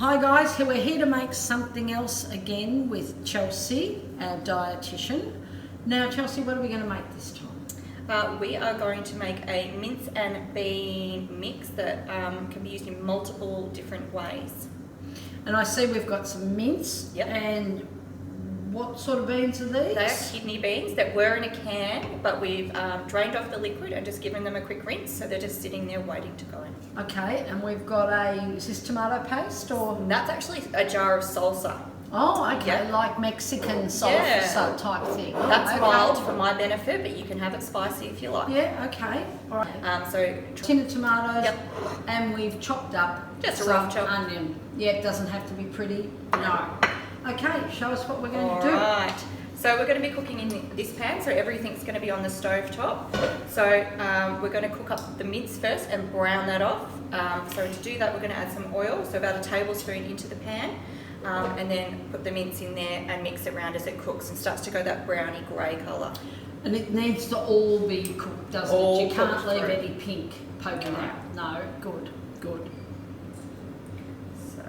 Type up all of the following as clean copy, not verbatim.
Hi guys, we're here to make something else again with Chelsea, our dietitian. Now Chelsea, what are we going to make this time? We are going to make a mince and bean mix that can be used in multiple different ways. And I see we've got some mince. Yep. And what sort of beans are these? They are kidney beans that were in a can, but we've drained off the liquid and just given them a quick rinse, so they're just sitting there waiting to go in. Okay, and we've got is this tomato paste or? That's actually a jar of salsa. Oh, okay, Yeah. Like Mexican salsa type thing. Oh, That's okay. mild for my benefit, but you can have it spicy if you like. Yeah, okay, all right. So Tin of tomatoes, Yep. and we've chopped up Just a some rough chop. onion. Yeah, it doesn't have to be pretty, no. Okay, show us what we're going to do. Alright, so we're going to be cooking in this pan, so everything's going to be on the stove top. So we're going to cook up the mince first and brown that off. So to do that, we're going to add some oil, so about a tablespoon into the pan, and then put the mince in there and mix it around as it cooks and starts to go that browny grey colour. And it needs to all be cooked, doesn't All it? You can't cooked leave through. any pink poking out. No, good. So,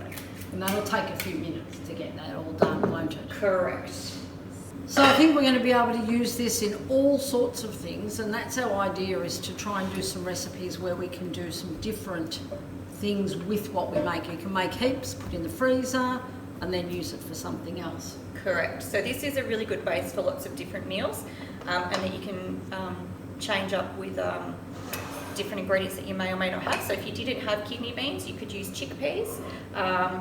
And that'll take a few minutes to get that all done, won't it? correct. So I think we're going to be able to use this in all sorts of things, and that's our idea, is to try and do some recipes where we can do some different things with what we make. You can make heaps, put in the freezer, and then use it for something else. Correct. So this is a really good base for lots of different meals, and that you can change up with different ingredients that you may or may not have. So if you didn't have kidney beans, you could use chickpeas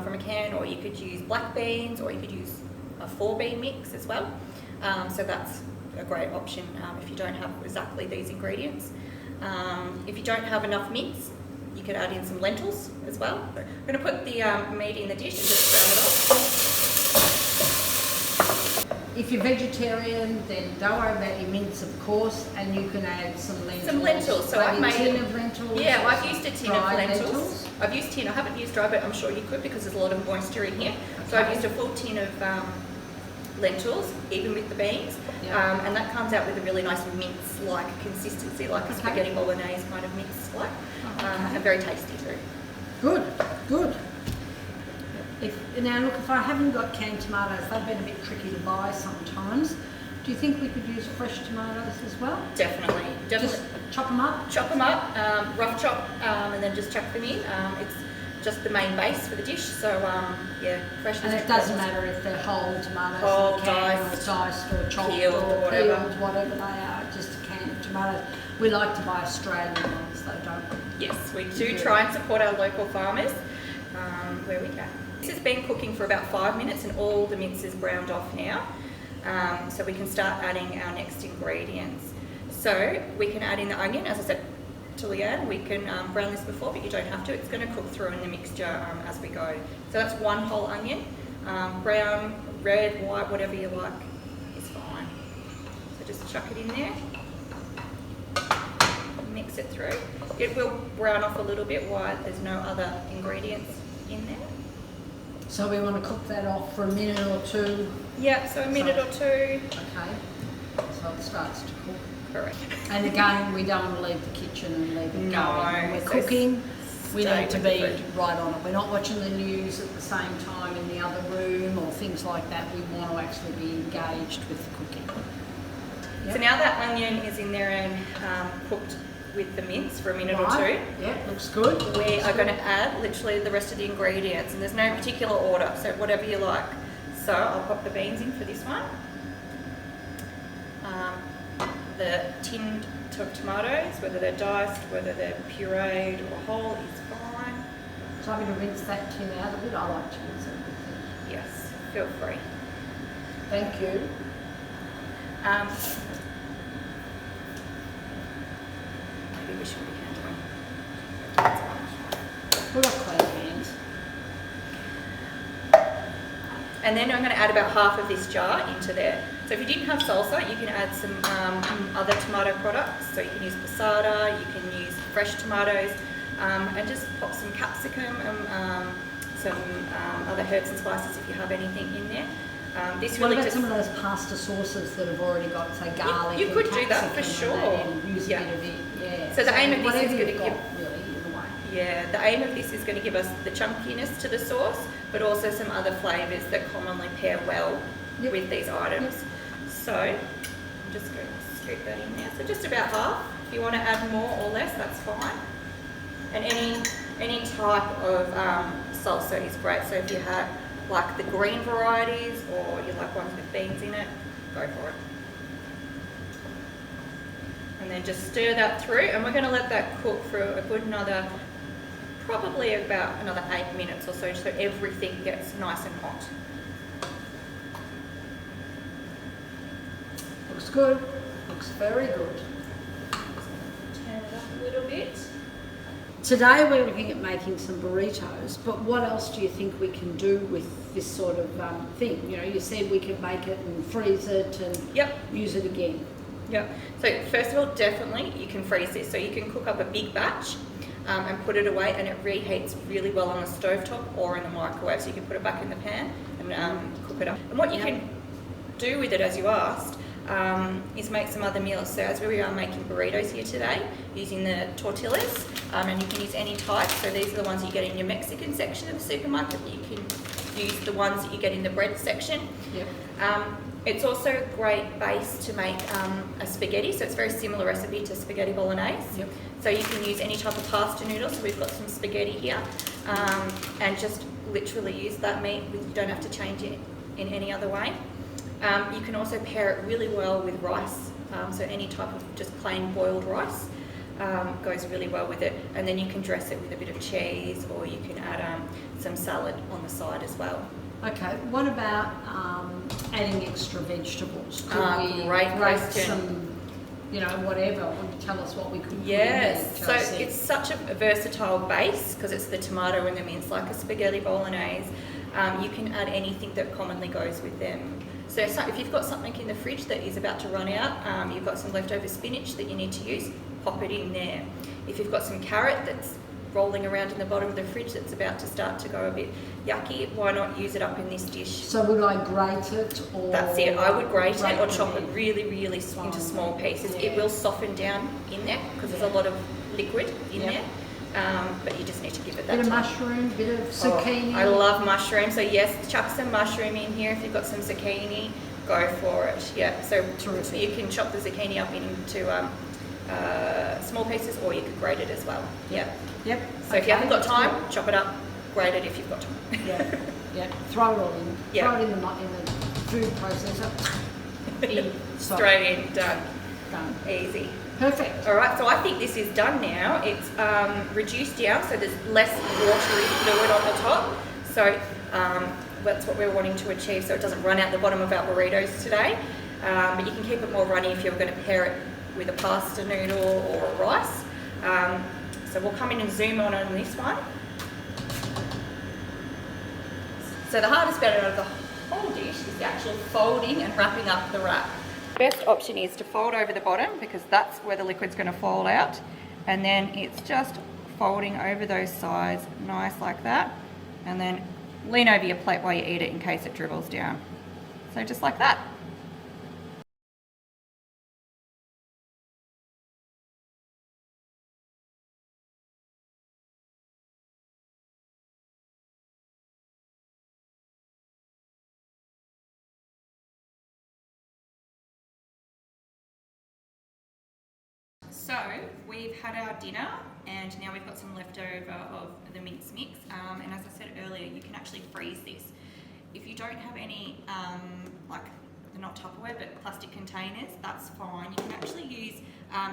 from a can, or you could use black beans, or you could use a 4-bean mix as well. So that's a great option if you don't have exactly these ingredients. If you don't have enough mince, you could add in some lentils as well. I'm going to put the meat in the dish and just brown it off. If you're vegetarian, then don't worry about your mince, of course, and you can add some lentils. Some lentils. So Maybe I've made a tin of lentils. Yeah, I've used a tin of dried lentils. I've used tin. I haven't used dry, but I'm sure you could because there's a lot of moisture in here. So I've used a full tin of lentils, even with the beans, Yeah. and that comes out with a really nice mince-like consistency, like a spaghetti bolognese kind of mince-like, and very tasty too. Good. Now look, if I haven't got canned tomatoes, they've been a bit tricky to buy sometimes. Do you think we could use fresh tomatoes as well? Definitely. Just chop them up? Chop them up, rough chop, and then just chuck them in. It's just the main base for the dish, so yeah, fresh. And it doesn't matter if they're whole tomatoes, Whole, in a can, diced, or diced, or chopped, peeled, or whatever. peeled, whatever they are, just a can of tomatoes. We like to buy Australian ones though, don't we? Yes, we do try and support our local farmers where we can. This has been cooking for about 5 minutes and all the mince is browned off now. So we can start adding our next ingredients. So we can add in the onion, as I said to Leanne, we can brown this before, but you don't have to. It's going to cook through in the mixture as we go. So that's 1 whole onion, brown, red, white, whatever you like is fine. So just chuck it in there, mix it through. It will brown off a little bit while there's no other ingredients in there. So we want to cook that off for a minute or two. Yeah, so a minute or two. Okay, so it starts to cook. Correct. And again, we don't want to leave the kitchen and leave it No, going. When we're so cooking, we stay need to with the be food. right on it. We're not watching the news at the same time in the other room or things like that. We want to actually be engaged with the cooking. So now that onion is in there and cooked with the mince for a minute or two, Yeah, looks good. we are going to add literally the rest of the ingredients, and there's no particular order, so whatever you like. So I'll pop the beans in for this one. The tinned tomatoes, whether they're diced, whether they're pureed or whole, is fine. So I'm going to rinse that tin out a bit. I like to rinse it. Yes, feel free. Thank you. Maybe we should be handling. We've got clean hands. And then I'm going to add about half of this jar into there. So if you didn't have salsa, you can add some other tomato products. So you can use passata, you can use fresh tomatoes, and just pop some capsicum and some other herbs and spices if you have anything in there. This What really about just, some of those pasta sauces that have already got, say, garlic you could and do that for capsicum sure. and use Yeah. a bit of it, yeah. So the aim of this whatever is gonna you've got, give- really, either way. Yeah, the aim of this is going to give us the chunkiness to the sauce, but also some other flavours that commonly pair well with these items. So I'm just going to scoop that in there. So just about half. If you want to add more or less, that's fine. And any type of salsa is great. So if you have like the green varieties or you like ones with beans in it, go for it. And then just stir that through, and we're going to let that cook for a good probably about another 8 minutes or so everything gets nice and hot. Looks good. Looks very good. Turn it up a little bit. Today we're looking at making some burritos, but what else do you think we can do with this sort of thing? You know, you said we can make it and freeze it and use it again. Yeah. So first of all, definitely you can freeze this. So you can cook up a big batch and put it away, and it reheats really well on the stovetop or in the microwave. So you can put it back in the pan and cook it up. And what you can do with it, as you asked, is make some other meals. So as we are making burritos here today, using the tortillas, and you can use any type. So these are the ones you get in your Mexican section of the supermarket. You can use the ones that you get in the bread section. Yep. It's also a great base to make a spaghetti, so it's a very similar recipe to spaghetti bolognese. Yep. So you can use any type of pasta noodles, so we've got some spaghetti here, and just literally use that meat. You don't have to change it in any other way. You can also pair it really well with rice, so any type of just plain boiled rice goes really well with it, and then you can dress it with a bit of cheese, or you can add some salad on the side as well. Okay, what about adding extra vegetables? Could we great grate question. some, you know, whatever? Would you tell us what we could put Yes, in so there, it's such a versatile base because it's the tomato and the mince, like a spaghetti bolognese. You can add anything that commonly goes with them. So if you've got something in the fridge that is about to run out, you've got some leftover spinach that you need to use, pop it in there. If you've got some carrot that's rolling around in the bottom of the fridge that's about to start to go a bit yucky, why not use it up in this dish? So would I grate it, or that's it. I would grate it or chop it in? really into small pieces. It will soften down in there because there's a lot of liquid in there, but you just need to give it that bit of time. mushroom, bit of zucchini. I love mushroom, so yes, chuck some mushroom in here. If you've got some zucchini, go for it. Yeah, so Terrific. you can chop the zucchini up into small pieces, or you could grate it as well. Yeah. Yep. So if you haven't got time, chop it up, grate it if you've got time. Yeah. Throw it all in. Yeah. Throw it in the food processor. In. Straight in, done. Done. Easy. Perfect. All right, so I think this is done now. It's reduced down, so there's less watery fluid on the top. So that's what we're wanting to achieve, so it doesn't run out the bottom of our burritos today. But you can keep it more runny if you're going to pair it with a pasta noodle or a rice. So we'll come in and zoom on this one. So the hardest bit of the whole dish is the actual folding and wrapping up the wrap. Best option is to fold over the bottom because that's where the liquid's going to fall out, and then it's just folding over those sides, nice like that, and then lean over your plate while you eat it in case it dribbles down. So just like that. So we've had our dinner and now we've got some leftover of the mince mix, and as I said earlier, you can actually freeze this. If you don't have any, like they're not Tupperware but plastic containers, that's fine. You can actually use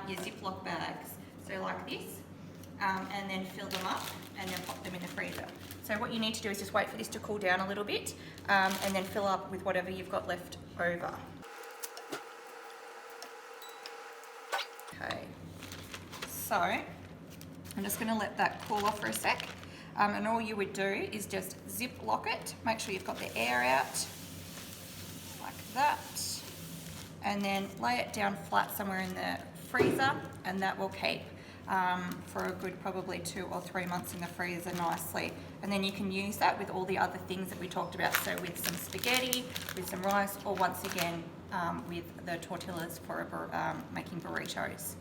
your Ziploc bags, so like this, and then fill them up and then pop them in the freezer. So what you need to do is just wait for this to cool down a little bit, and then fill up with whatever you've got left over. Okay, so I'm just going to let that cool off for a sec, and all you would do is just zip lock it, make sure you've got the air out like that, and then lay it down flat somewhere in the freezer, and that will keep for a good probably 2 or 3 months in the freezer nicely. And then you can use that with all the other things that we talked about, so with some spaghetti, with some rice, or once again with the tortillas for making burritos.